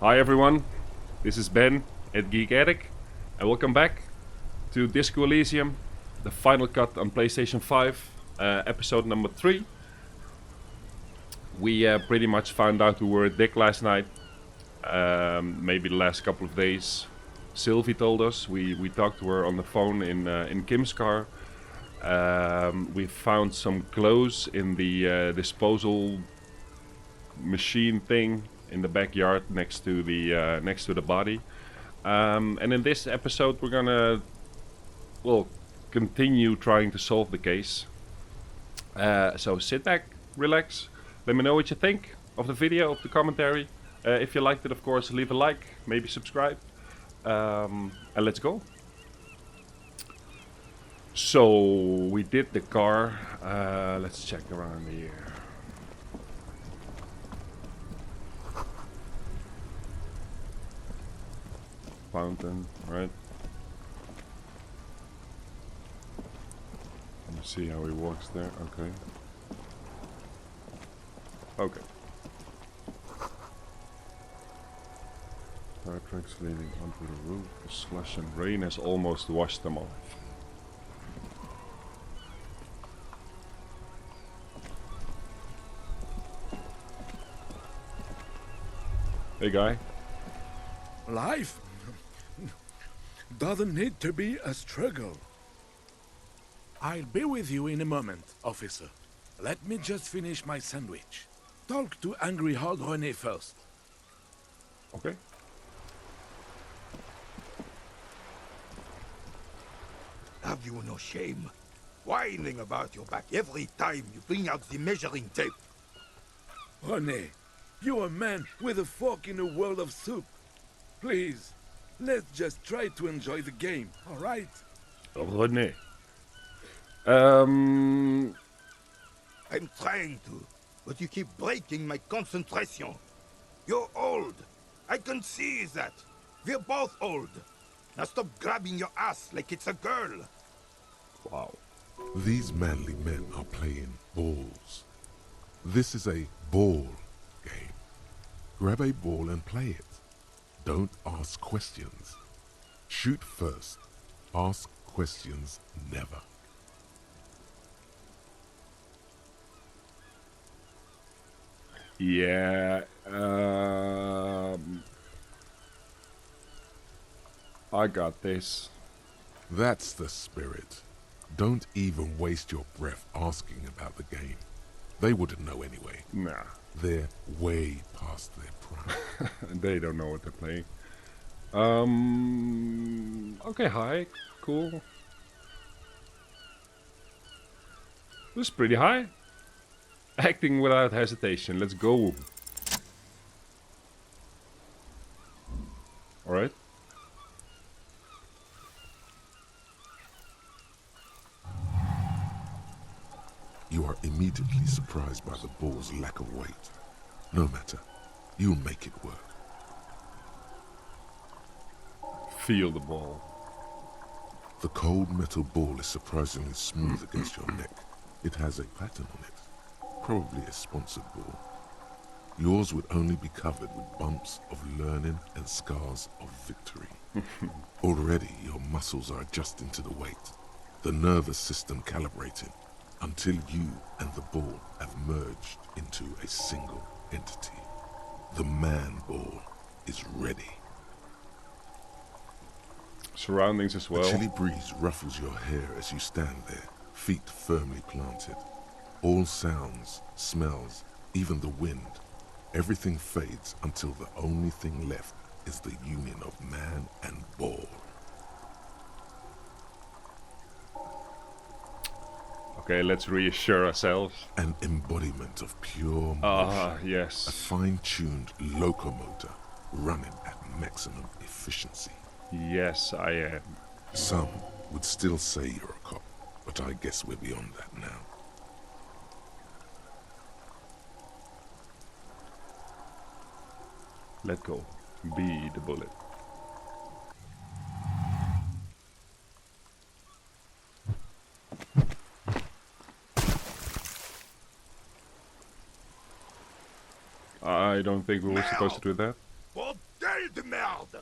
Hi everyone, this is Ben at Geek Addict, and welcome back to Disco Elysium, the final cut on PlayStation 5, episode number 3. We pretty much found out we were a dick last night, maybe the last couple of days. Sylvie told us, we talked to her on the phone in Kim's car. We found some clothes in the disposal machine thing in the backyard next to the body. And in this episode we're gonna continue trying to solve the case. So sit back, relax, let me know what you think of the video, of the commentary. If you liked it, of course, leave a like, maybe subscribe, and let's go. So we did the car. Let's check around here. Fountain, right? Let me see how he walks there. Okay. Okay. Tire tracks leading onto the roof. The slush and rain has almost washed them off. Hey guy. Life doesn't need to be a struggle. I'll be with you in a moment, officer. Let me just finish my sandwich. Talk to Angry Hard René first. Okay. Have you no shame? Whining about your back every time you bring out the measuring tape. René, you're a man with a fork in a world of soup. Please, let's just try to enjoy the game, all right? René. I'm trying to, but you keep breaking my concentration. You're old. I can see that. We're both old. Now stop grabbing your ass like it's a girl. Wow. These manly men are playing balls. This is a ball game. Grab a ball and play it. Don't ask questions. Shoot first. Ask questions never. Yeah. I got this. That's the spirit. Don't even waste your breath asking about the game. They wouldn't know anyway. Nah. They're way past their prime. They don't know what they're playing. Okay, high. Cool. This is pretty high. Acting without hesitation. Let's go. Alright. You are immediately surprised by the ball's lack of weight. No matter. You'll make it work. Feel the ball. The cold metal ball is surprisingly smooth against your neck. It has a pattern on it. Probably a sponsored ball. Yours would only be covered with bumps of learning and scars of victory. Already your muscles are adjusting to the weight, the nervous system calibrating, until you and the ball have merged into a single entity. The man ball is ready. Surroundings as well. A chilly breeze ruffles your hair as you stand there, feet firmly planted. All sounds, smells, even the wind, everything fades until the only thing left is the union of man and ball. Okay, let's reassure ourselves. An embodiment of pure motion. A Yes. fine-tuned locomotor running at maximum efficiency. Yes, I am. Some would still say you're a cop, but I guess we're beyond that now. Let go. Be the bullet. I don't think we were supposed to do that. For de merde!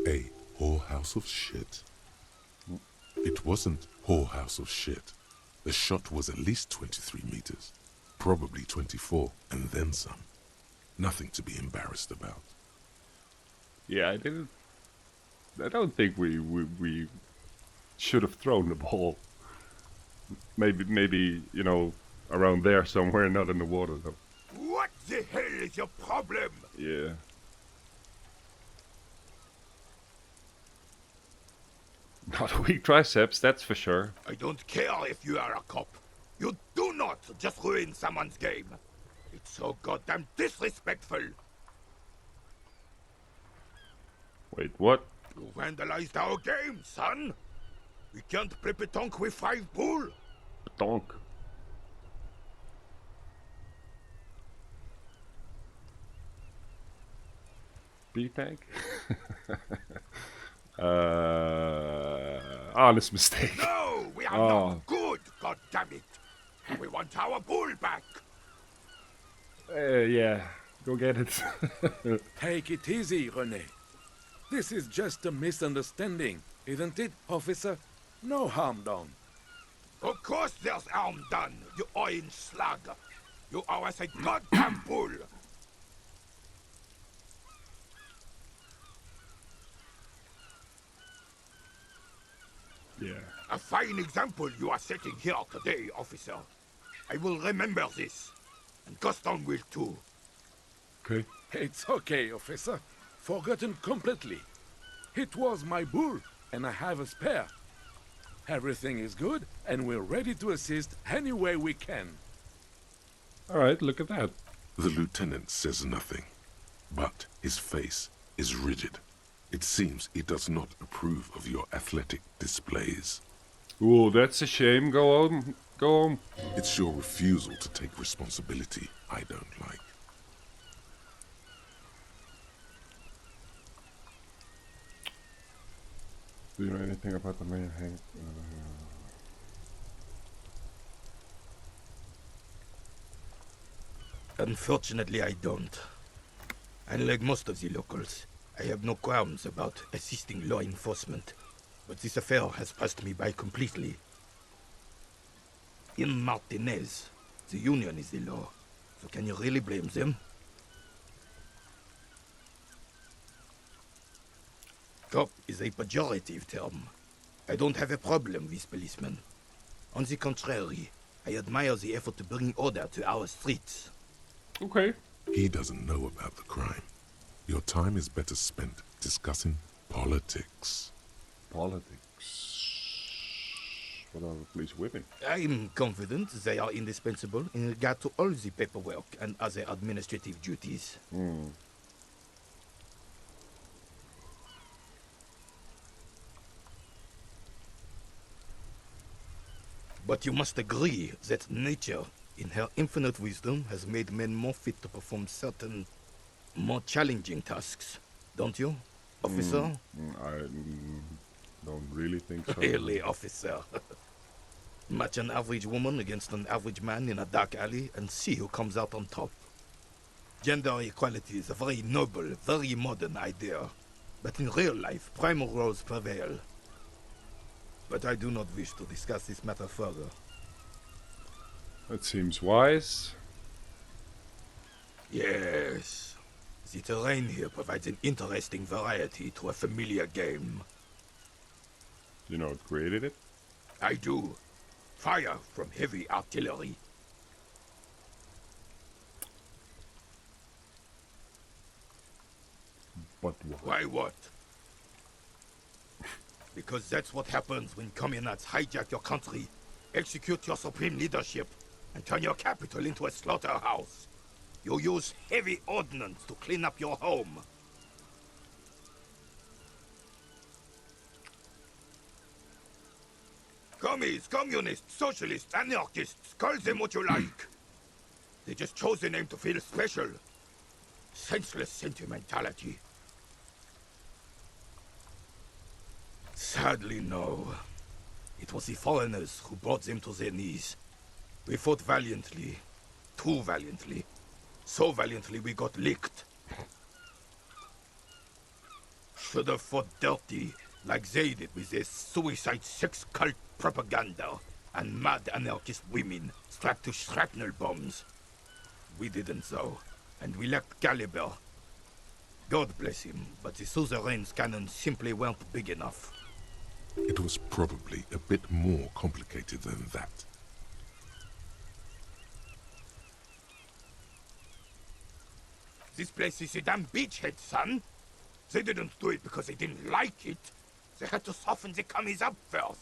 A whorehouse of shit? It wasn't whorehouse of shit. The shot was at least 23 meters. Probably 24, and then some. Nothing to be embarrassed about. Yeah, I don't think we should have thrown the ball. Maybe you know, around there somewhere, not in the water though. What the hell is your problem? Yeah. Not weak triceps, that's for sure. I don't care if you are a cop. You do not just ruin someone's game. It's so goddamn disrespectful. Wait, what? You vandalized our game, son. We can't play petanque with 5 bull. Donk. B-tank? Honest mistake. No, we are Oh. not good, goddammit. We want our bull back. Yeah, go get it. Take it easy, René. This is just a misunderstanding, isn't it, officer? No harm done. Of course there's harm done, you orange slug. You owe us a goddamn bull. Yeah. A fine example you are setting here today, officer. I will remember this. And Gaston will too. Okay. It's okay, officer. Forgotten completely. It was my bull, and I have a spare. Everything is good, and we're ready to assist any way we can. Alright, look at that. The lieutenant says nothing, but his face is rigid. It seems he does not approve of your athletic displays. Oh, that's a shame. Go on. Go on. It's your refusal to take responsibility I don't like. Do you know anything about the main hang? Unfortunately, I don't. Unlike most of the locals, I have no qualms about assisting law enforcement. But this affair has passed me by completely. In Martinez, the union is the law. So can you really blame them? Cop is a pejorative term. I don't have a problem with policemen. On the contrary, I admire the effort to bring order to our streets. Okay. He doesn't know about the crime. Your time is better spent discussing politics. Politics. What are the police whipping? I'm confident they are indispensable in regard to all the paperwork and other administrative duties. But you must agree that nature, in her infinite wisdom, has made men more fit to perform certain, more challenging tasks. Don't you, officer? I don't really think so. Really, officer. Match an average woman against an average man in a dark alley and see who comes out on top. Gender equality is a very noble, very modern idea. But in real life, primal roles prevail. But I do not wish to discuss this matter further. That seems wise. Yes. The terrain here provides an interesting variety to a familiar game. Do you know what created it? I do. Fire from heavy artillery. But what? Why what? Because that's what happens when communards hijack your country, execute your supreme leadership, and turn your capital into a slaughterhouse. You use heavy ordnance to clean up your home. Commies, communists, socialists, anarchists, call them what you like. They just chose a name to feel special. Senseless sentimentality. Sadly, no. It was the foreigners who brought them to their knees. We fought valiantly. Too valiantly. So valiantly we got licked. should have fought dirty, like they did with their suicide sex cult propaganda and mad anarchist women strapped to shrapnel bombs. We didn't though, and we lacked caliber. God bless him, but the suzerain's cannons simply weren't big enough. It was probably a bit more complicated than that. This place is a damn beachhead, son. They didn't do it because they didn't like it. They had to soften the commies up first.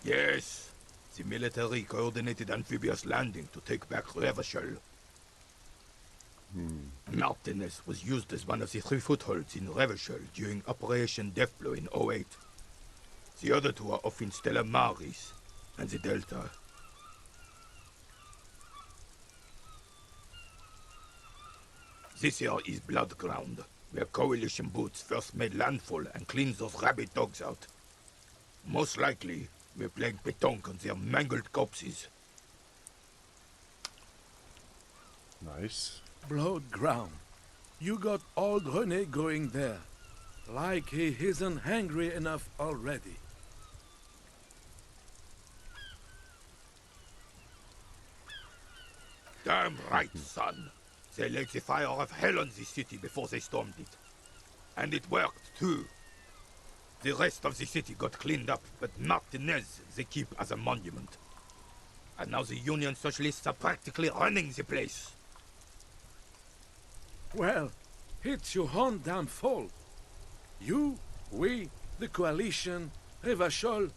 Yes, the military coordinated amphibious landing to take back Revachol. Martinez was used as one of the 3 footholds in Revachol during Operation Deathblow in '08. The other 2 are off in Stella Maris and the Delta. This here is Blood Ground, where Coalition boots first made landfall and cleaned those rabid dogs out. Most likely, we're playing pétanque on their mangled corpses. Nice. Blood ground. You got old René going there. Like he isn't hungry enough already. Damn right, son. They lit the fire of hell on the city before they stormed it. And it worked, too. The rest of the city got cleaned up, but Martinez they keep as a monument. And now the Union Socialists are practically running the place. Well, it's your own damn fault. You, we, the Coalition, Revachol,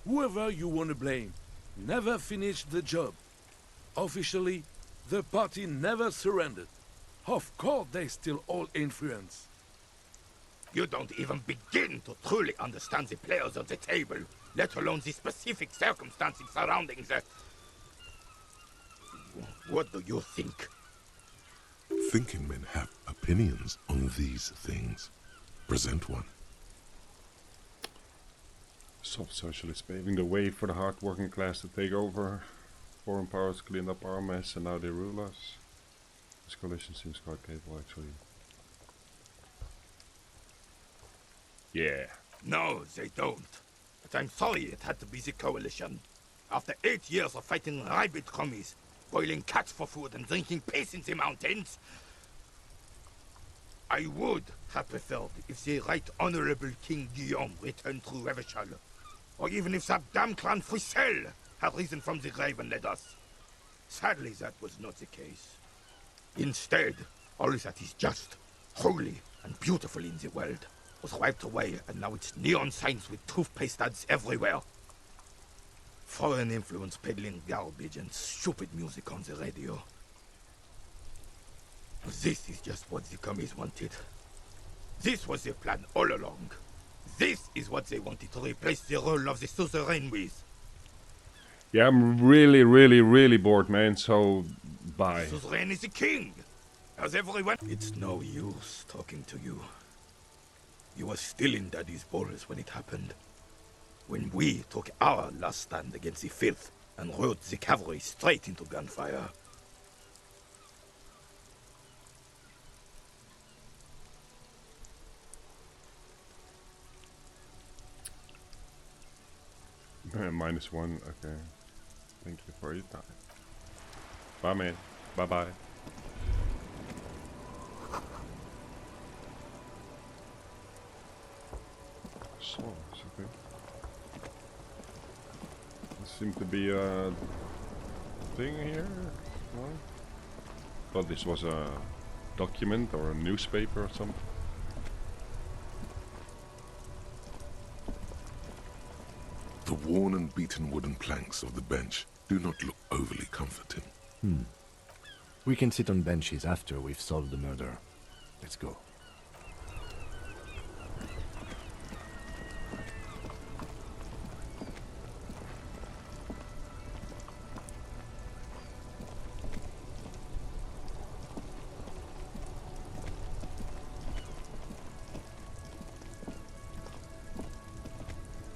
whoever you want to blame, never finished the job. Officially, the party never surrendered. Of course they still hold influence. You don't even begin to truly understand the players on the table, let alone the specific circumstances surrounding that. What do you think? Thinking men have opinions on these things. Present one. Soft socialists paving the way for the hard working class to take over. Foreign powers cleaned up our mess and now they rule us. This coalition seems quite capable actually. Yeah. No, they don't. But I'm sorry it had to be the Coalition. After 8 years of fighting rabid commies, boiling cats for food and drinking piss in the mountains, I would have preferred if the Right Honorable King Guillaume returned through Revachol, or even if that damn clan Frisell had risen from the grave and led us. Sadly, that was not the case. Instead, all that is just, holy, and beautiful in the world was wiped away, and now it's neon signs with toothpaste ads everywhere. Foreign influence peddling garbage and stupid music on the radio. This is just what the commies wanted. This was their plan all along. This is what they wanted to replace the role of the suzerain with. Yeah, I'm really bored, man, so bye. The suzerain is the king. As everyone... It's no use talking to you. You were still in Daddy's balls when it happened. When we took our last stand against the filth and rode the cavalry straight into gunfire. -1, okay. Thank you for your time. Bye, man. Bye-bye. So, it's okay. There seems to be a thing here. No? Thought this was a document or a newspaper or something. The worn and beaten wooden planks of the bench do not look overly comforting. We can sit on benches after we've solved the murder. Let's go.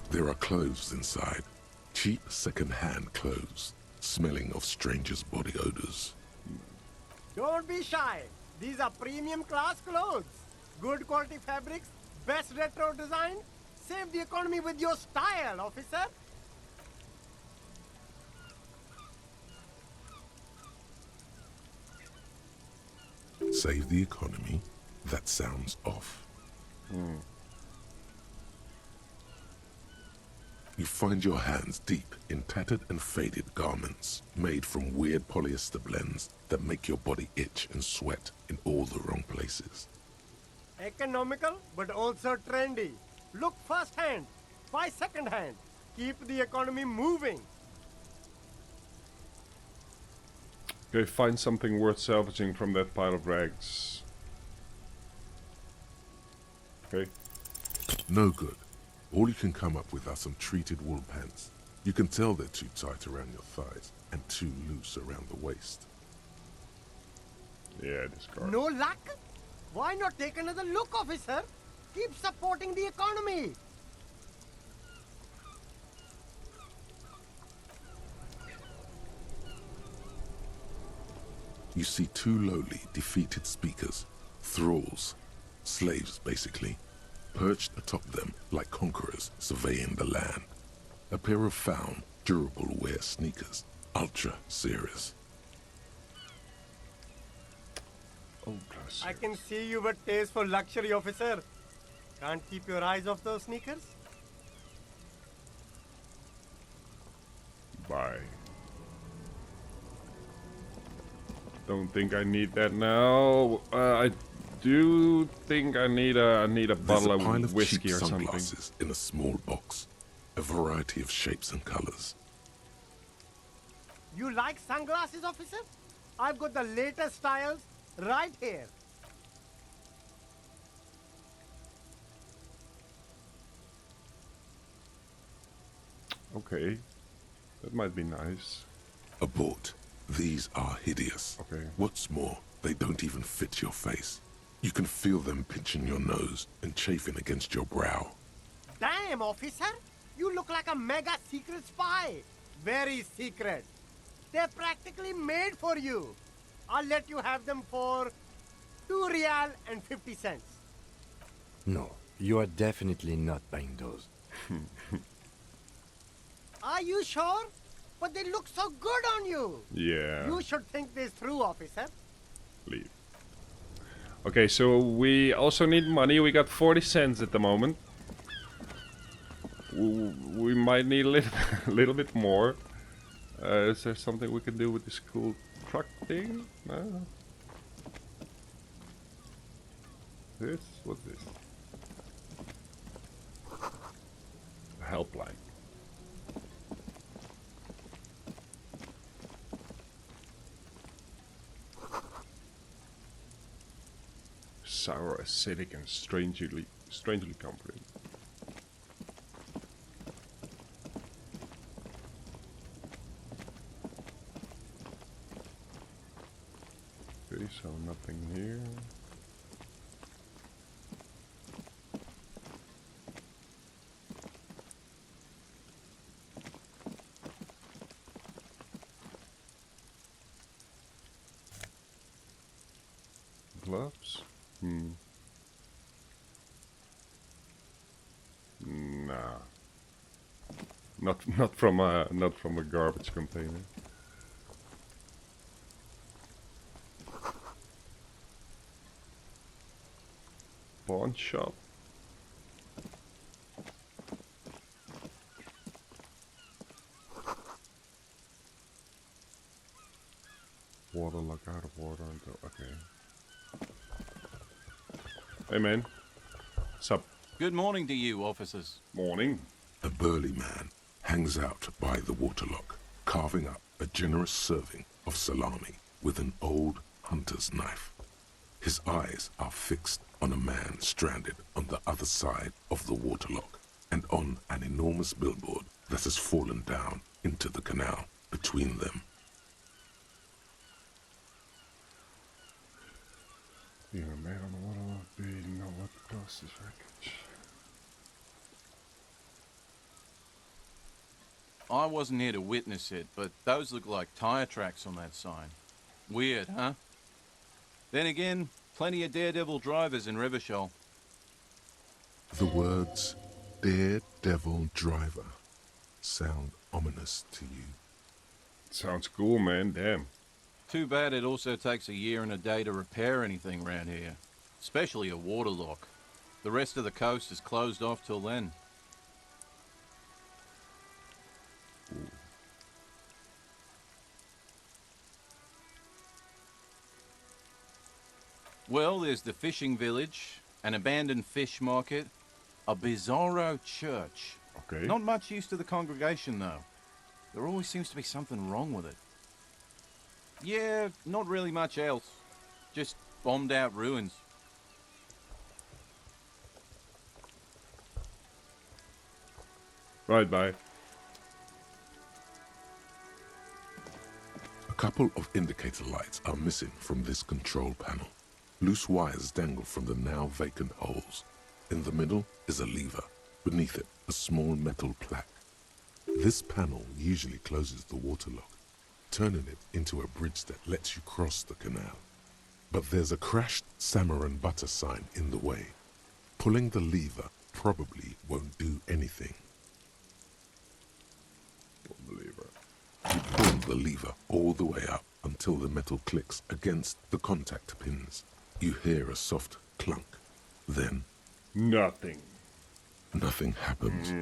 There are clothes inside. Cheap second-hand clothes, smelling of strangers' body odors. Don't be shy. These are premium class clothes. Good quality fabrics, best retro design? Save the economy with your style, officer. Save the economy? That sounds off. You find your hands deep in tattered and faded garments made from weird polyester blends that make your body itch and sweat in all the wrong places. Economical, but also trendy. Look first-hand, buy second-hand. Keep the economy moving. Okay, find something worth salvaging from that pile of rags. Okay. No good. All you can come up with are some treated wool pants. You can tell they're too tight around your thighs and too loose around the waist. Yeah, discard. No luck? Why not take another look, officer? Keep supporting the economy. You see two lowly, defeated speakers, thralls, slaves basically, perched atop them like conquerors surveying the land. A pair of found, durable wear sneakers, ultra serious. Ultra I can see you have a taste for luxury, officer. Can't keep your eyes off those sneakers? Bye. Don't think I need that now. I do think I need a There's bottle a pile of of whiskey cheap or something. sunglasses in a small box, a variety of shapes and colors. You like sunglasses, officer? I've got the latest styles right here. Okay, that might be nice. Abort. These are hideous. Okay. What's more, they don't even fit your face. You can feel them pinching your nose and chafing against your brow. Damn, officer! You look like a mega secret spy. Very secret. They're practically made for you. I'll let you have them for 2 real and 50 cents. No, you are definitely not buying those. Are you sure? But they look so good on you. Yeah. You should think this through, officer. Leave. Okay, so we also need money. We got 40 cents at the moment. We might need a little bit more. Is there something we can do with this cool truck thing? No. This? What's this? Helpline. Sour, acidic, and strangely comforting. Okay, so nothing here. Gloves? Nah. Not from a garbage container. Pawn shop. Water, look out of water until okay. Hey man. What's up? Good morning to you, officers. Morning. A burly man hangs out by the waterlock, carving up a generous serving of salami with an old hunter's knife. His eyes are fixed on a man stranded on the other side of the waterlock and on an enormous billboard that has fallen down into the canal between them. You're a man on the waterlock. Do you know what cost this wreckage? I wasn't here to witness it, but those look like tire tracks on that sign. Weird, huh? Then again, plenty of daredevil drivers in Revachol. The words Daredevil Driver sound ominous to you. Sounds cool, man. Damn. Too bad it also takes a year and a day to repair anything around here. Especially a water lock. The rest of the coast is closed off till then. Well, there's the fishing village, an abandoned fish market, a bizarro church. Okay. Not much use to the congregation, though. There always seems to be something wrong with it. Yeah, not really much else. Just bombed out ruins. Right, bye. A couple of indicator lights are missing from this control panel. Loose wires dangle from the now vacant holes. In the middle is a lever. Beneath it, a small metal plaque. This panel usually closes the water lock, turning it into a bridge that lets you cross the canal. But there's a crashed salmon and butter sign in the way. Pulling the lever probably won't do anything. You pull the lever all the way up until the metal clicks against the contact pins. You hear a soft clunk. Then Nothing. nothing happens.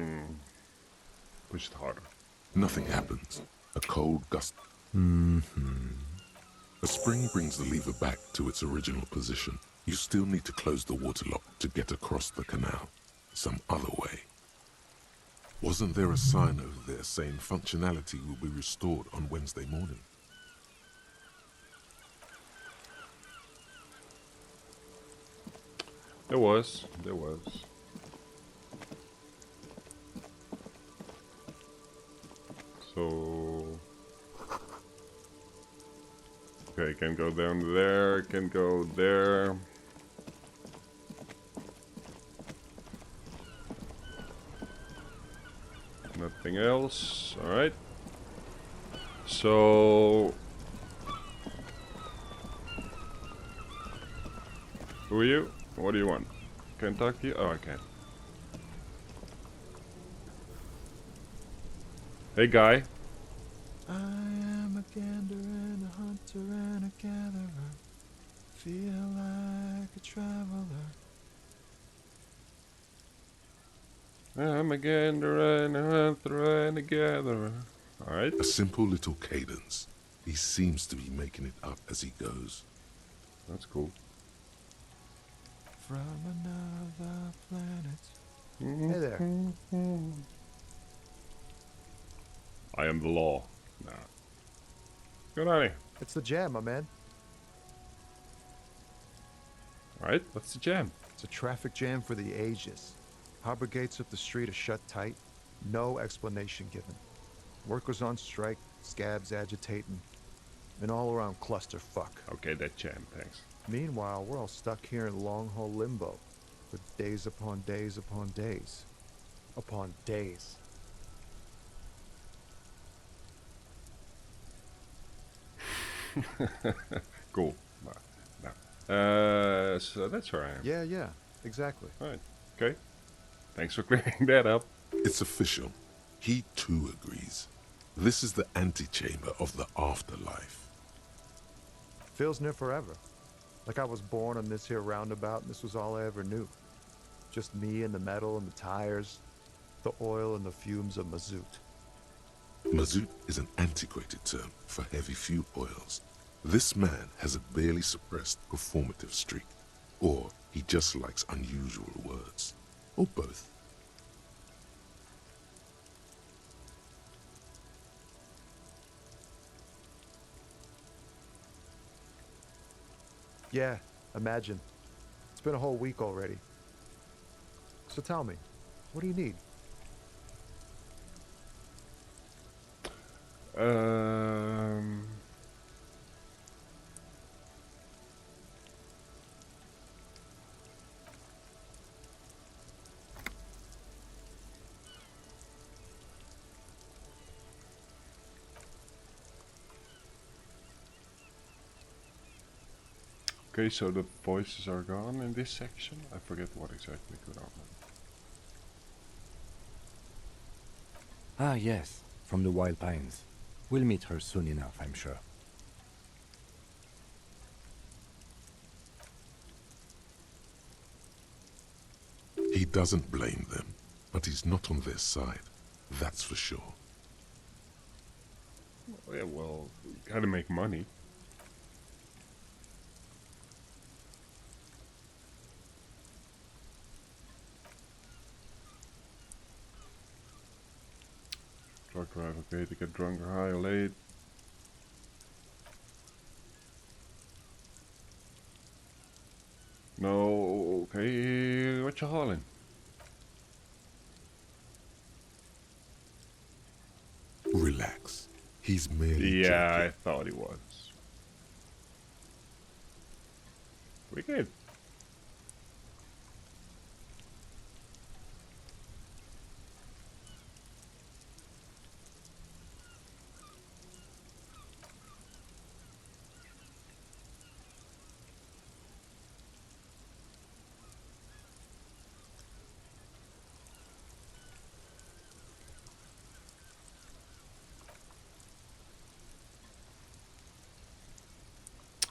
Push it harder. Nothing happens. A cold gust. A spring brings the lever back to its original position. You still need to close the water lock to get across the canal. Some other way. Wasn't there a sign over there saying functionality will be restored on Wednesday morning? There was. So... Okay, can go down there, can go there. Nothing else. Alright. So... Who are you? What do you want? Can I talk to you? Oh, I can. Hey, guy. I am a gander and a hunter and a gatherer. Feel like a traveler. I'm a gander and a hunter and a gatherer. Alright. A simple little cadence. He seems to be making it up as he goes. That's cool. From another planet. Hey there. I am the law. Nah. Good on you. It's the jam, my man. Alright, what's the jam? It's a traffic jam for the ages. Harbor gates of the street are shut tight. No explanation given. Workers on strike, scabs agitating, an all-around clusterfuck. Okay, that jam, thanks. Meanwhile, we're all stuck here in long-haul limbo for days upon days upon days upon days. Cool. No. So that's where I am. Yeah, exactly. Alright, okay. Thanks for clearing that up. It's official. He too agrees. This is the antechamber of the afterlife. Feels near forever. Like I was born on this here roundabout and this was all I ever knew. Just me and the metal and the tires, the oil and the fumes of mazout. Mazout is an antiquated term for heavy fuel oils. This man has a barely suppressed performative streak. Or he just likes unusual words. Or both. Yeah, imagine. It's been a whole week already. So tell me, what do you need? Okay, so the voices are gone in this section. I forget what exactly could happen. Ah, yes, from the Wild Pines. We'll meet her soon enough, I'm sure. He doesn't blame them, but he's not on their side. That's for sure. Yeah, well, you gotta make money. Truck drive, okay, to get drunk or high or late. No, okay, what you hauling? Relax. He's merely Yeah, I joking. thought he was. We good.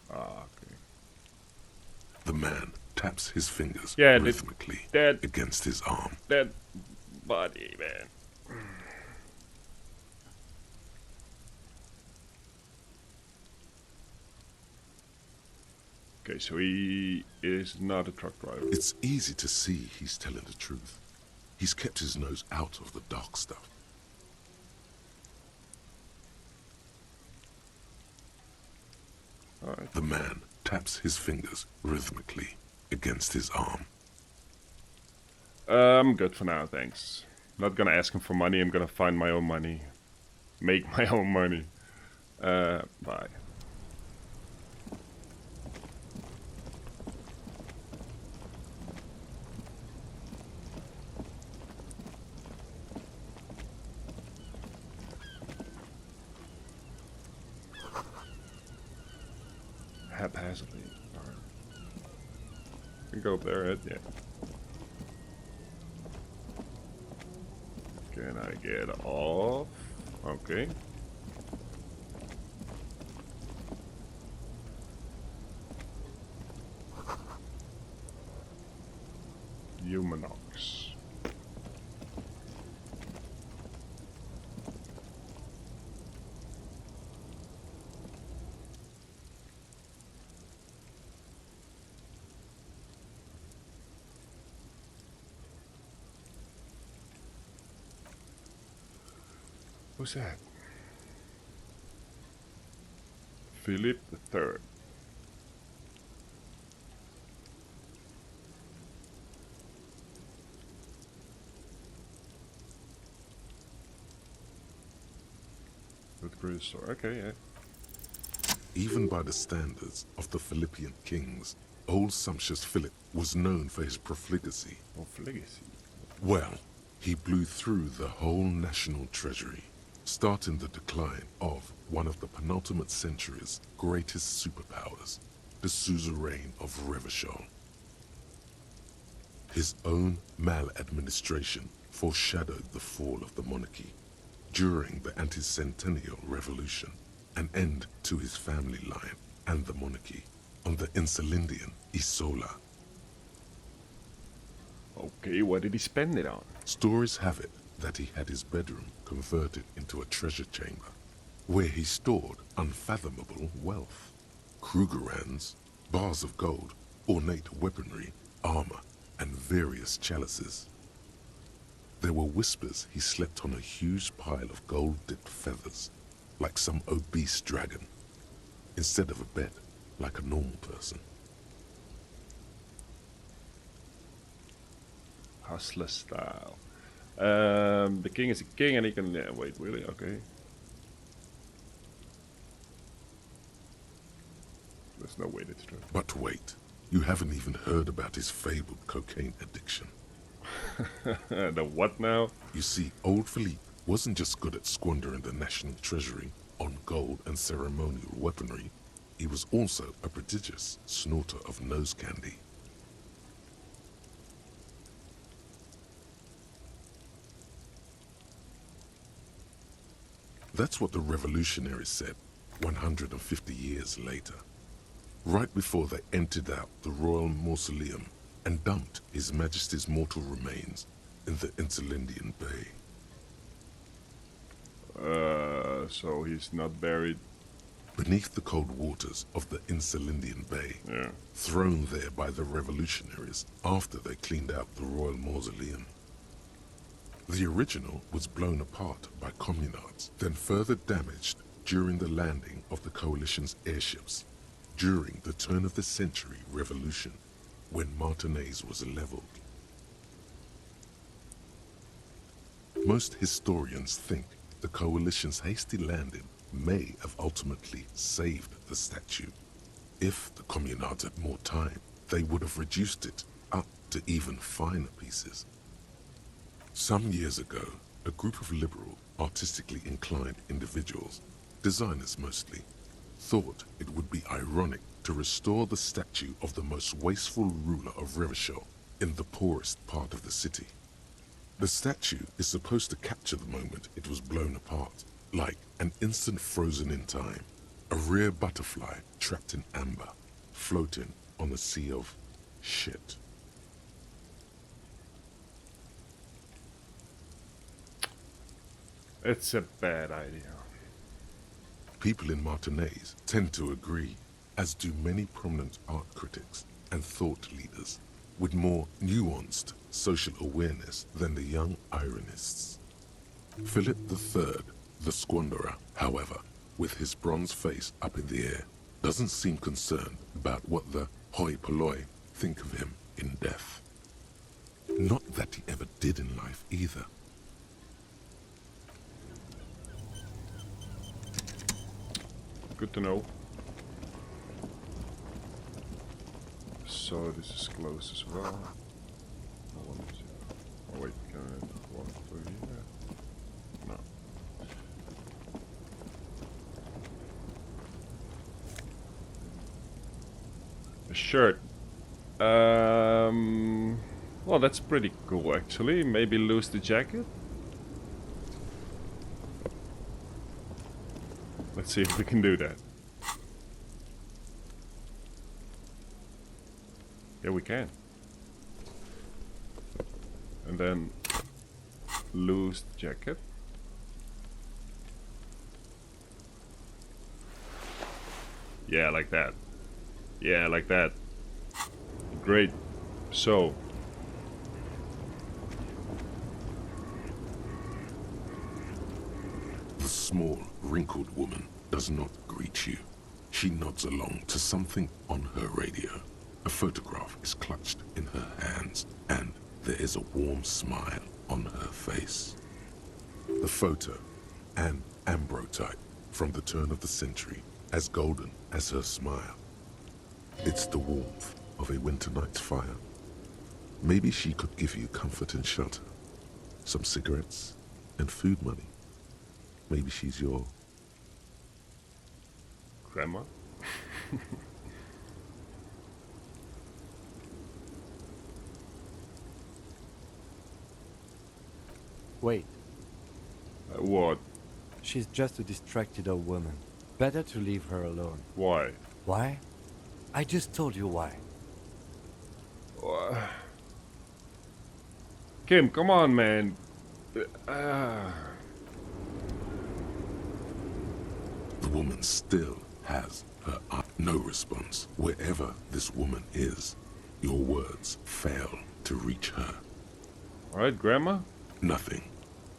Ah, okay. The man taps his fingers Yeah, rhythmically that against his arm. that body, man. Okay, so he is not a truck driver. It's easy to see he's telling the truth. He's kept his nose out of the dark stuff. Alright. The man taps his fingers rhythmically against his arm. I'm good for now, thanks. Not gonna ask him for money, I'm gonna find my own money. Make my own money. Bye. Haphazardly. Alright. We go up there, Ed, yeah. Can I get off? Okay. Humanox. Who's that? Philip III. With Chris, okay, yeah. Even by the standards of the Philippian kings, old sumptuous Philip was known for his profligacy. Of legacy. Well, he blew through the whole national treasury, starting the decline of one of the penultimate century's greatest superpowers, the suzerain of Revachol. His own maladministration foreshadowed the fall of the monarchy. During the anti-centennial revolution, an end to his family line and the monarchy on the Insulindian Isola. Okay, what did he spend it on? Stories have it that he had his bedroom converted into a treasure chamber, where he stored unfathomable wealth. Krugerrands, bars of gold, ornate weaponry, armor, and various chalices. There were whispers he slept on a huge pile of gold-dipped feathers, like some obese dragon, instead of a bed, like a normal person. Hustler style. The king is a king and he can... Yeah, wait, really? Okay. There's no way that's true. But wait, you haven't even heard about his fabled cocaine addiction. The what now? You see, old Philippe wasn't just good at squandering the national treasury on gold and ceremonial weaponry, he was also a prodigious snorter of nose candy. That's what the revolutionaries said 150 years later, right before they emptied out the royal mausoleum and dumped His Majesty's mortal remains in the Interlindian Bay. So he's not buried. Beneath the cold waters of the Interlindian Bay, Yeah. thrown there by the revolutionaries after they cleaned out the royal mausoleum. The original was blown apart by communards, then further damaged during the landing of the coalition's airships during the turn-of-the-century revolution, when Martinez was leveled. Most historians think the coalition's hasty landing may have ultimately saved the statue. If the communards had more time, they would have reduced it up to even finer pieces. Some years ago, a group of liberal, artistically inclined individuals, designers mostly, thought it would be ironic to restore the statue of the most wasteful ruler of Revachol in the poorest part of the city. The statue is supposed to capture the moment it was blown apart, like an instant frozen in time, a rare butterfly trapped in amber, floating on a sea of shit. It's a bad idea. People in Martinez tend to agree, as do many prominent art critics and thought leaders with more nuanced social awareness than the young ironists. Philip III, the squanderer, however, with his bronze face up in the air, doesn't seem concerned about what the hoi polloi think of him in death. Not that he ever did in life either. Good to know. So this is close as well. Oh wait, can I walk through here? No. A shirt. Well, that's pretty cool actually. Maybe lose the jacket. Let's see if we can do that. Yeah, we can. And then lose the jacket. Yeah, like that. Yeah, like that. Great. So. The small, wrinkled woman does not greet you. She nods along to something on her radio. A photograph is clutched in her hands, and there is a warm smile on her face. The photo, an ambrotype from the turn of the century, as golden as her smile. It's the warmth of a winter night's fire. Maybe she could give you comfort and shelter, some cigarettes and food money. Maybe she's your Grandma? Wait, What? she's just a distracted old woman. Better to leave her alone. Why? Why? I just told you why. Kim, come on, man. The woman still has her eye. No response. Wherever this woman is, your words fail to reach her. Alright, Grandma? Nothing.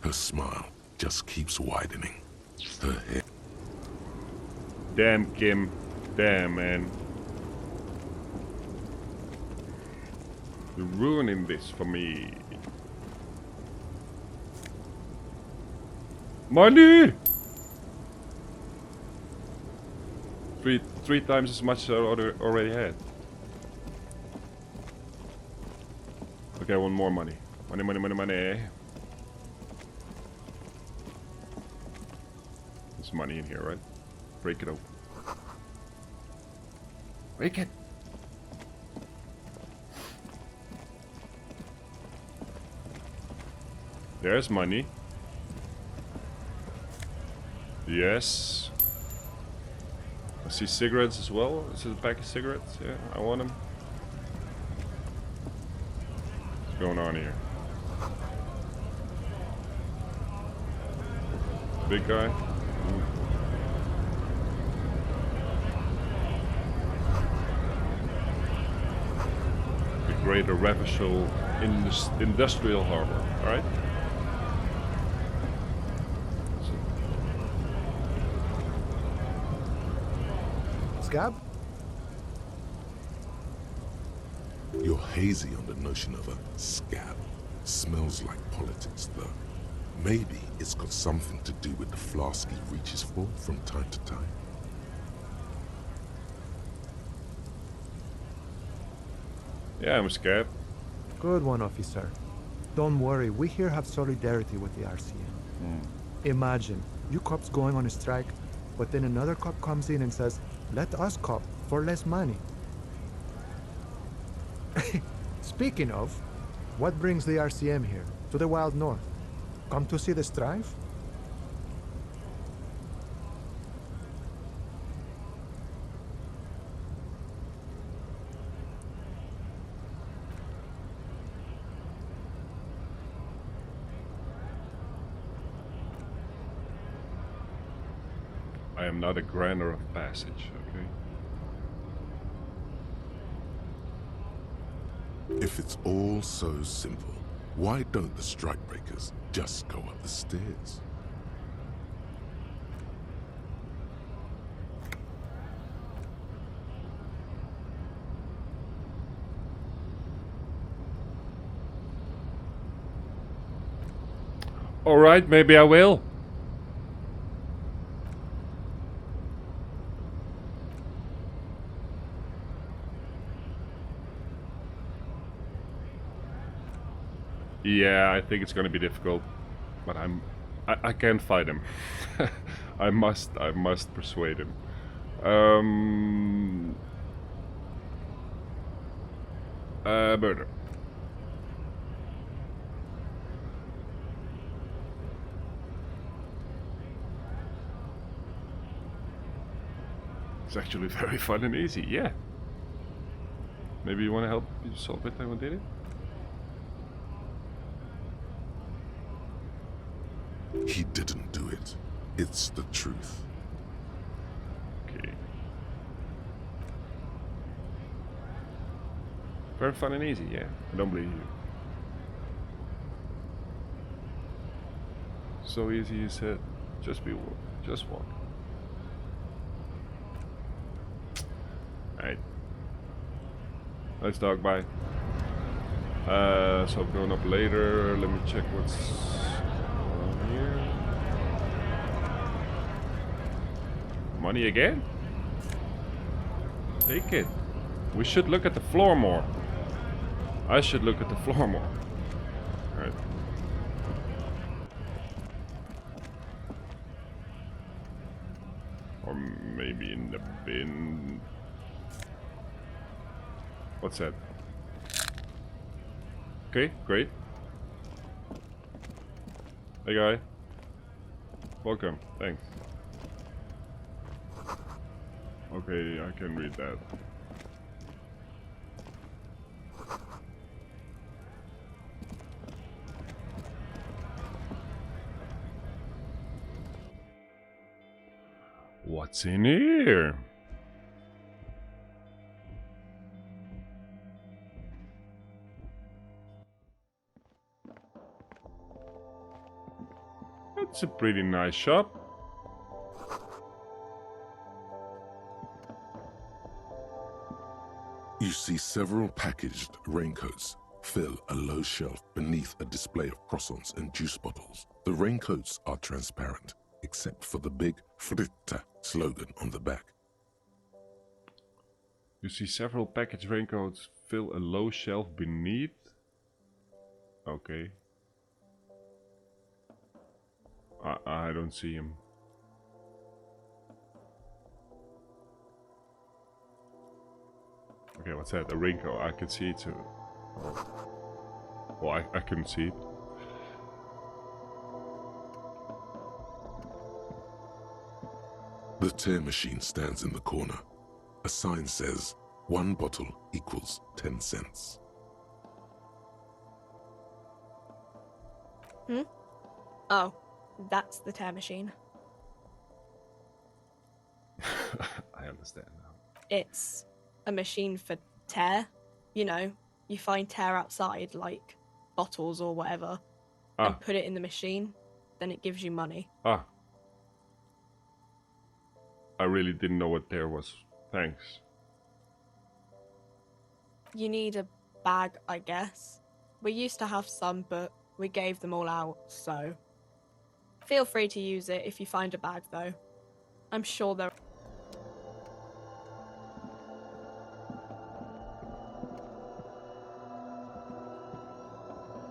Her smile just keeps widening. Her head. Damn, Kim. Damn, man. You're ruining this for me. Money! Three times as much as I already had. Okay, I want more money. Money, money, money, money. There's money in here, right? Break it open. Break it! There's money. Yes. I see cigarettes as well. Is it a pack of cigarettes? Yeah, I want them. What's going on here? Big guy. Ooh. The Greater Revachol Industrial Harbor. All right. Scab? You're hazy on the notion of a scab. Smells like politics, though. Maybe it's got something to do with the flask he reaches for from time to time. Yeah, I'm scared. Good one, officer. Don't worry, we here have solidarity with the RCM. Imagine, you cops going on a strike, but then another cop comes in and says, let us cop for less money. Speaking of, what brings the RCM here, to the Wild North? Come to see the strife? I am not a granter of passage, okay? If it's all so simple, why don't the strikebreakers just go up the stairs? Alright, maybe I will. Yeah, I think it's gonna be difficult, but I can't fight him. I must persuade him. Murder. It's actually very fun and easy, yeah. Maybe you want to help you solve it, and we did it? He didn't do it. It's the truth. Okay. Very fun and easy, yeah. I don't believe you. So easy, you said. Just walk. Alright. Nice dog, bye. So I'm going up later. Let me check what's on here. Money again? Take it. We should look at the floor more. I should look at the floor more. Alright. Or maybe in the bin. What's that? Okay, great. Hey guy. Welcome, thanks. Okay, I can read that. What's in here? It's a pretty nice shop. You see several packaged raincoats fill a low shelf beneath a display of croissants and juice bottles. The raincoats are transparent, except for the big Fritta slogan on the back. You see several packaged raincoats fill a low shelf beneath. Okay. I don't see him. Okay, what's that? A raincoat. I can see it too. Well, I couldn't see it. The tear machine stands in the corner. A sign says, 1 bottle equals 10 cents. Oh, that's the tear machine. I understand now. It's a machine for tear. You know, you find tear outside, like bottles or whatever, and put it in the machine, then it gives you money. Ah. I really didn't know what there was. Thanks. You need a bag, I guess. We used to have some, but we gave them all out, so... Feel free to use it if you find a bag, though. I'm sure there...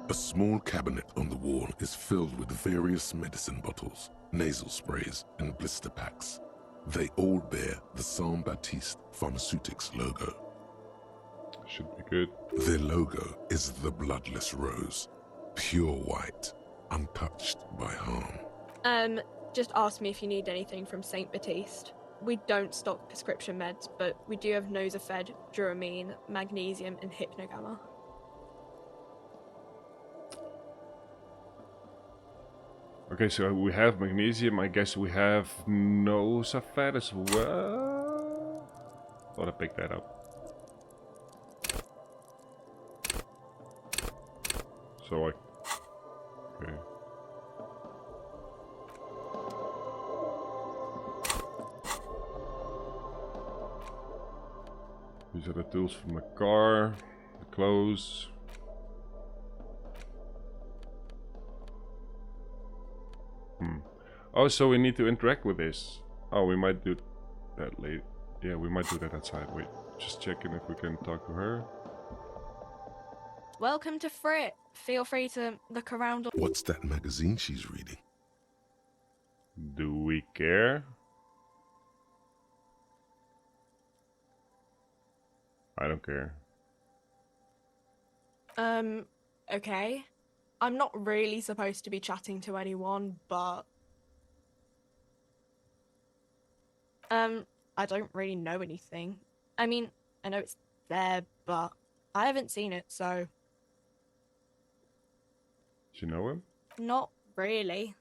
A small cabinet on the wall is filled with various medicine bottles, nasal sprays, and blister packs. They all bear the Saint Baptiste Pharmaceutics logo. Should be good. Their logo is the bloodless rose, pure white, untouched by harm. Just ask me if you need anything from Saint Baptiste. We don't stock prescription meds, but we do have Nosafed, Duramine, Magnesium, and Hypnogamma. Okay, so we have magnesium. I guess we have Nosafed as well. Thought I picked that up. So okay. These are the tools from the car, the clothes. Oh, so we need to interact with this. Oh, we might do that later. Yeah, we might do that outside. Wait, just checking if we can talk to her. Welcome to Frit. Feel free to look around. What's that magazine she's reading? Do we care? I don't care. Okay. I'm not really supposed to be chatting to anyone, but... I don't really know anything. I mean, I know it's there, but I haven't seen it, so... Do you know him? Not really.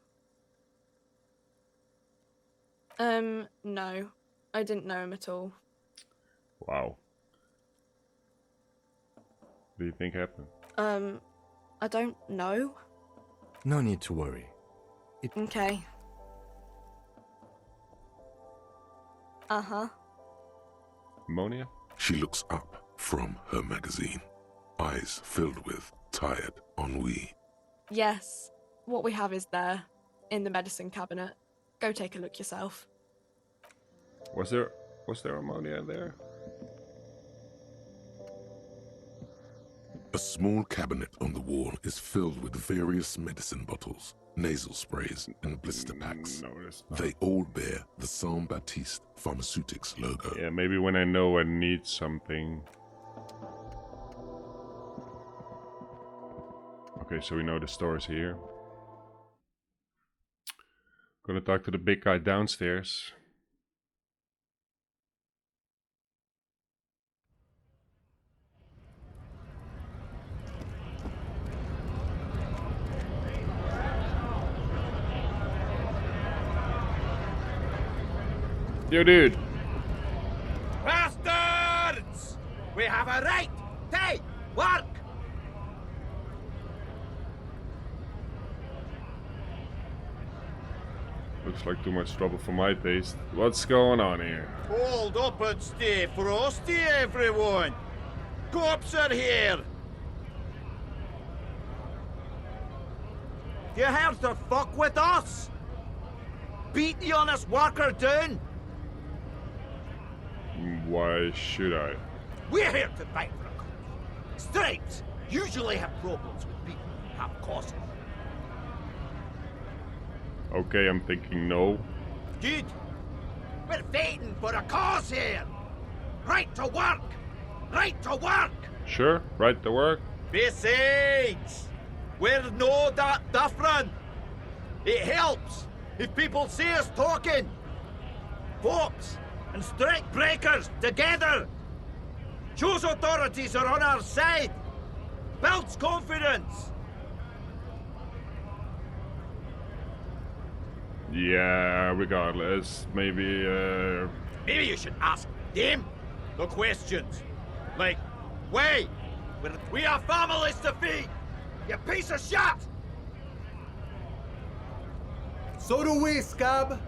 No. I didn't know him at all. Wow. What do you think happened? I don't know. No need to worry. Okay. Uh-huh. Ammonia? She looks up from her magazine, eyes filled with tired ennui. Yes. What we have is there, in the medicine cabinet. Go take a look yourself. Was there ammonia there? A small cabinet on the wall is filled with various medicine bottles, nasal sprays, and blister packs. No, that's not. They all bear the Saint Baptiste Pharmaceutics logo. Yeah, maybe when I know I need something. Okay, so we know the store is here. Gonna talk to the big guy downstairs. Yo, dude. Bastards! We have a right! Take! Work! Looks like too much trouble for my taste. What's going on here? Hold up and stay frosty, everyone! Cops are here! You here to fuck with us? Beat the honest worker down? Why should I? We're here to fight for a cause. Stripes usually have problems with people who have causes. Okay, I'm thinking no. Good. We're fighting for a cause here. Right to work. Right to work. Sure, right to work. Besides, we're no that different. It helps if people see us talking. corpse and strike breakers together. Choose authorities are on our side. Builds confidence. Yeah, regardless, maybe, Maybe you should ask them the questions. Like, wait, we have families to feed. You piece of shit! So do we, Scab.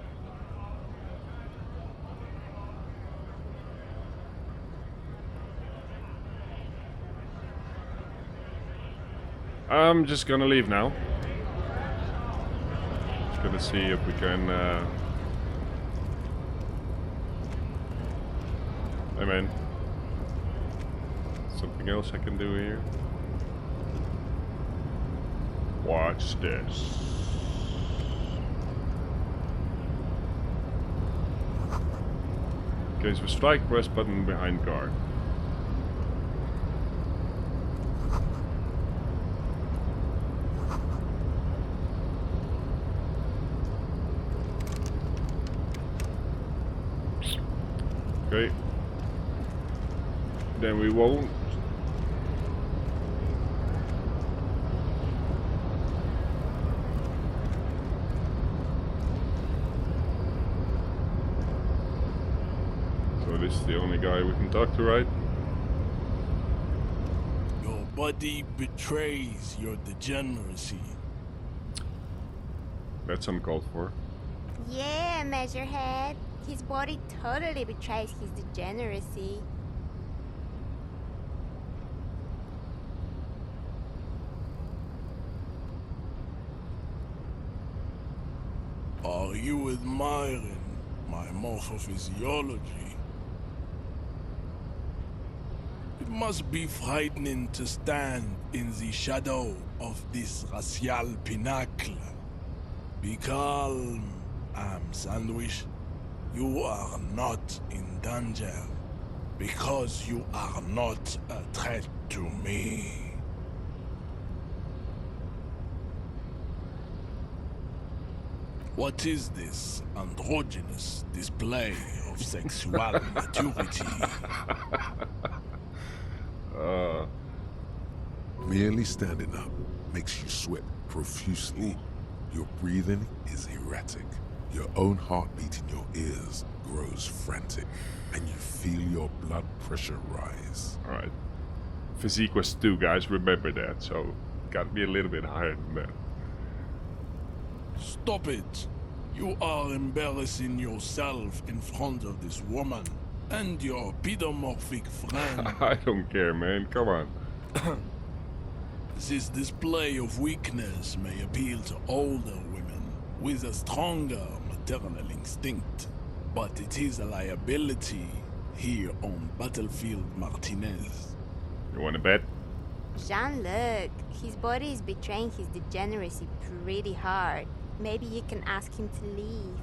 I'm just gonna leave now. Just gonna see if we can, Hey man. Something else I can do here? Watch this. Okay, so strike press button behind guard. Okay. Then we won't. So this is the only guy we can talk to, right? Your body betrays your degeneracy. That's uncalled for. Yeah, Measurehead. His body totally betrays his degeneracy. Are you admiring my morphophysiology? It must be frightening to stand in the shadow of this racial pinnacle. Be calm, Sandwich. You are not in danger because you are not a threat to me. What is this androgynous display of sexual maturity? Merely standing up makes you sweat profusely. Your breathing is erratic. Your own heartbeat in your ears grows frantic, and you feel your blood pressure rise. Alright. Physique was 2, guys, remember that, so gotta be a little bit higher than that. Stop it! You are embarrassing yourself in front of this woman and your pedomorphic friend. I don't care, man, come on. This display of weakness may appeal to older women with a stronger maternal instinct, but it is a liability here on Battlefield Martinez. You wanna bet? Jean-Luc, his body is betraying his degeneracy pretty hard. Maybe you can ask him to leave.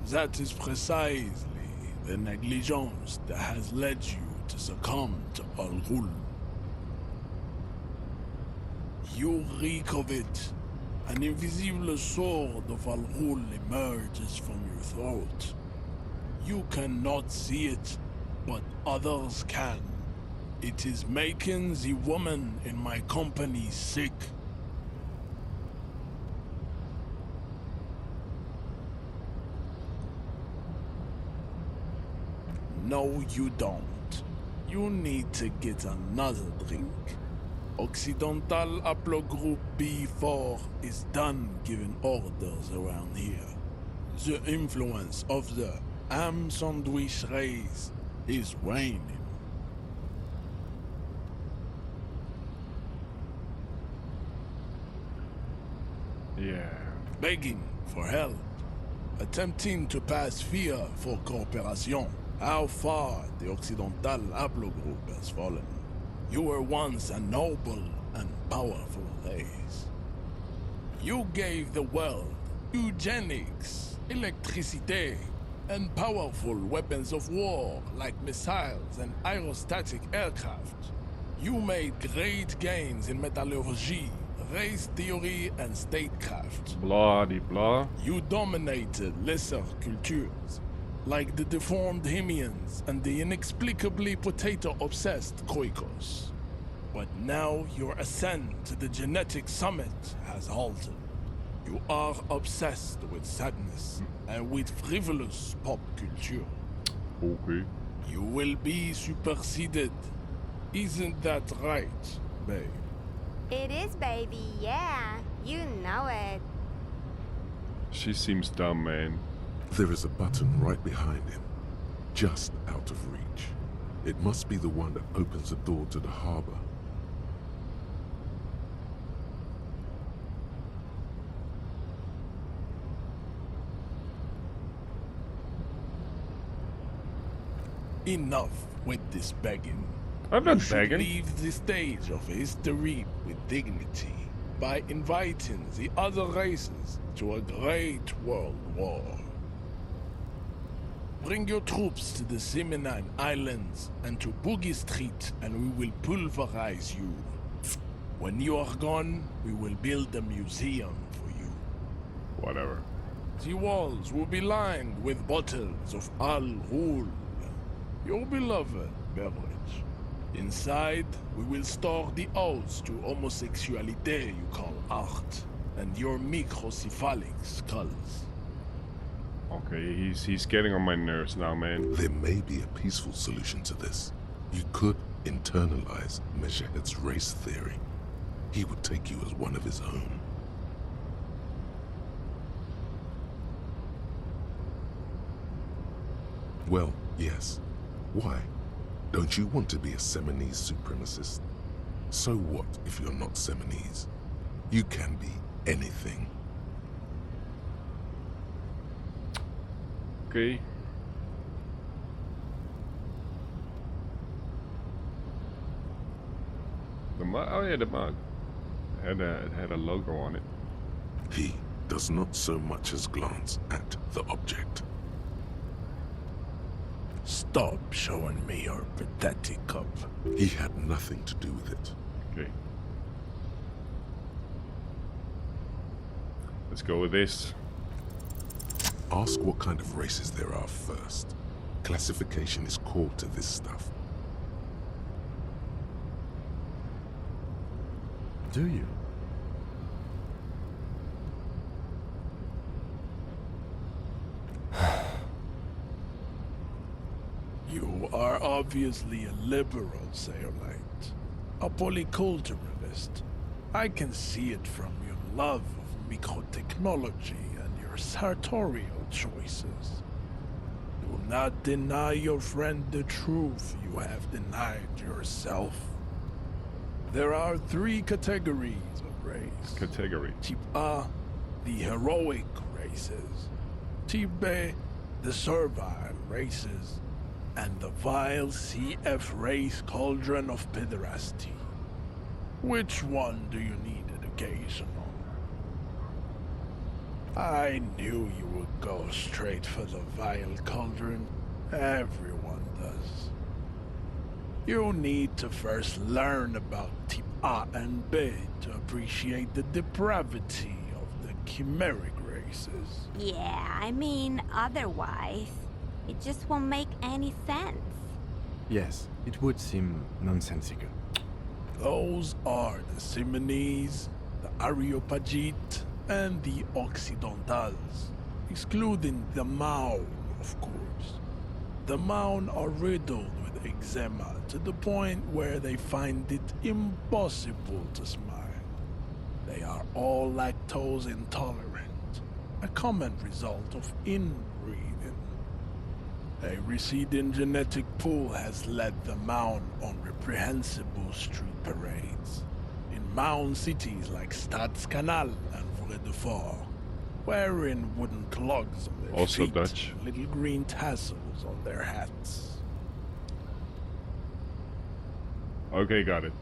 That is precisely the negligence that has led you to succumb to Al Ghul. You reek of it. An invisible sword of Al Ghul emerges from your throat. You cannot see it, but others can. It is making the woman in my company sick. No, you don't. You need to get another drink. Occidental Haplogroup B4 is done giving orders around here. The influence of the ham sandwich race is waning. Yeah. Begging for help. Attempting to pass fear for cooperation. How far the Occidental Haplogroup has fallen. You were once a noble and powerful race. You gave the world eugenics, electricity, and powerful weapons of war like missiles and aerostatic aircraft. You made great gains in metallurgy, race theory and statecraft. Blah de blah. You dominated lesser cultures, like the deformed Hemians and the inexplicably potato-obsessed Khoikos. But now your ascent to the genetic summit has halted. You are obsessed with sadness and with frivolous pop culture. Okay. You will be superseded. Isn't that right, babe? It is, baby, yeah. You know it. She seems dumb, man. There is a button right behind him, just out of reach. It must be the one that opens the door to the harbor. Enough with this begging. I'm not You should begging. leave the stage of history with dignity by inviting the other races to a great world war. Bring your troops to the Seminine Islands and to Boogie Street, and we will pulverize you. When you are gone, we will build a museum for you. Whatever. The walls will be lined with bottles of Al Ghul, your beloved beverage. Inside, we will store the odes to homosexuality you call art, and your microcephalic skulls. Okay, he's getting on my nerves now, man. There may be a peaceful solution to this. You could internalize Meshahed's race theory. He would take you as one of his own. Well, yes. Why? Don't you want to be a Seminese supremacist? So what if you're not Seminese? You can be anything. Okay. The mug? Oh yeah, the mug. It had a logo on it. He does not so much as glance at the object. Stop showing me your pathetic cup. He had nothing to do with it. Okay. Let's go with this. Ask what kind of races there are first. Classification is core to this stuff. Do you? You are obviously a liberal, Sayolite. A polyculturalist. I can see it from your love of microtechnology and your sartorial choices. Do not deny your friend the truth you have denied yourself. There are 3 categories of race. Category. Type A, the heroic races. Type B, the servile races. And the vile CF race cauldron of pederasty. Which one do you need education on? I knew you would go straight for the vile cauldron. Everyone does. You need to first learn about Type A and B to appreciate the depravity of the chimeric races. Yeah, I mean, otherwise, it just won't make any sense. Yes, it would seem nonsensical. Those are the Simonese, the Areopagite, and the Occidentals, excluding the Maun, of course. The Maun are riddled with eczema to the point where they find it impossible to smile. They are all lactose intolerant, a common result of inbreeding. A receding genetic pool has led the Maun on reprehensible street parades. In Maun cities like Stadskanal and Vredefort, wearing wooden clogs on their Also feet, Dutch. and little green tassels on their hats. Okay, got it.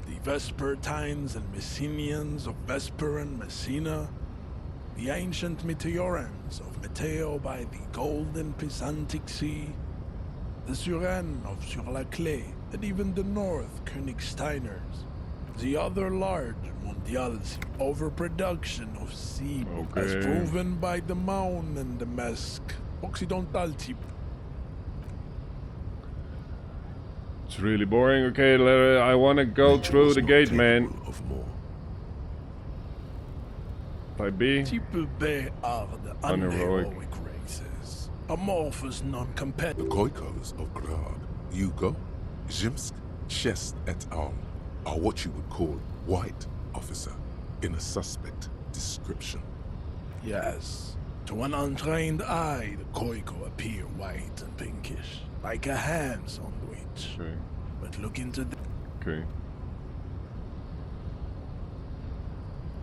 The Vespertines and Messenians of Vesper and Messina, the ancient Meteorans of Meteo by the golden Pisantic Sea, the Suren of Sur-la-Clé, and even the North Königsteiners, the other large primordials, overproduction of seed, as Okay. proven by the mound and the mask. Occidental type. It's really boring. Okay, I want to go Nature through was the not gate, man. capable of more. Type B. Type B are the Unheroic. unheroic races. Amorphous, non-competitive. The Koikos of Grad, Yugo, Zimsk, Shest et al. Are what you would call white, officer, in a suspect description. Yes. To an untrained eye, the Koiko appear white and pinkish, like a ham sandwich. Okay. But look into the... Okay.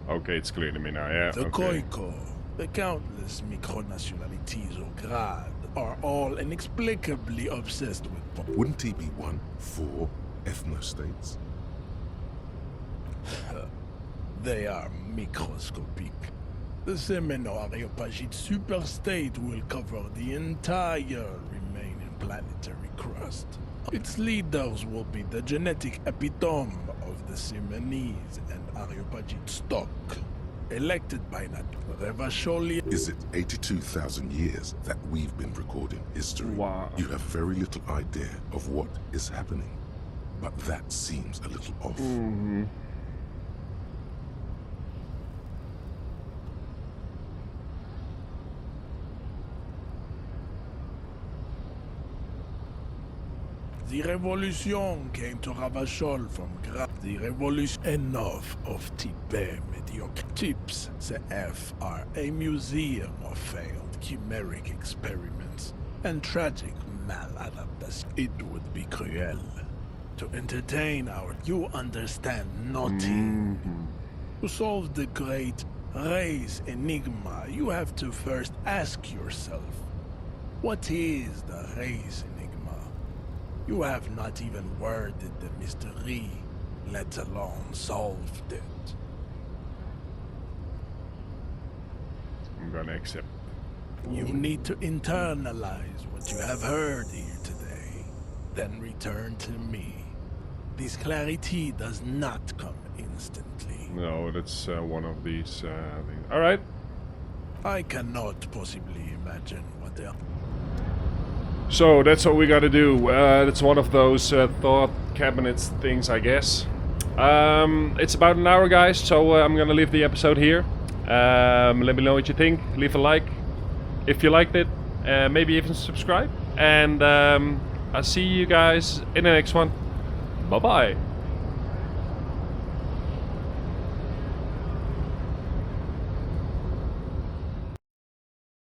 Okay, it's clear to me now, yeah. The Okay. Koiko, the countless micronationalities of Grad, are all inexplicably obsessed with... Wouldn't he be one for ethnostates? They are microscopic. The Semeno-Areopagite superstate will cover the entire remaining planetary crust. Its leaders will be the genetic epitome of the Semenese and Areopagite stock, elected by Revacholier. Is it 82,000 years that we've been recording history? Wow. You have very little idea of what is happening, but that seems a little off. Mm-hmm. The revolution came to Ravachol from Grad. The revolution enough of Tibet mediocre. Tips, the F are a museum of failed chimeric experiments and tragic maladaptation. It would be cruel to entertain our... You understand nothing. To solve the great race enigma, you have to first ask yourself, what is the race enigma? You have not even worded the mystery, let alone solved it. I'm gonna accept. You need to internalize what you have heard here today, then return to me. This clarity does not come instantly. No, that's one of these things. Alright. I cannot possibly imagine what they are. So that's what we gotta do. That's one of those thought cabinets things, I guess. It's about an hour, guys, so I'm gonna leave the episode here. Let me know what you think. Leave a like if you liked it. Maybe even subscribe. And I'll see you guys in the next one. Bye-bye.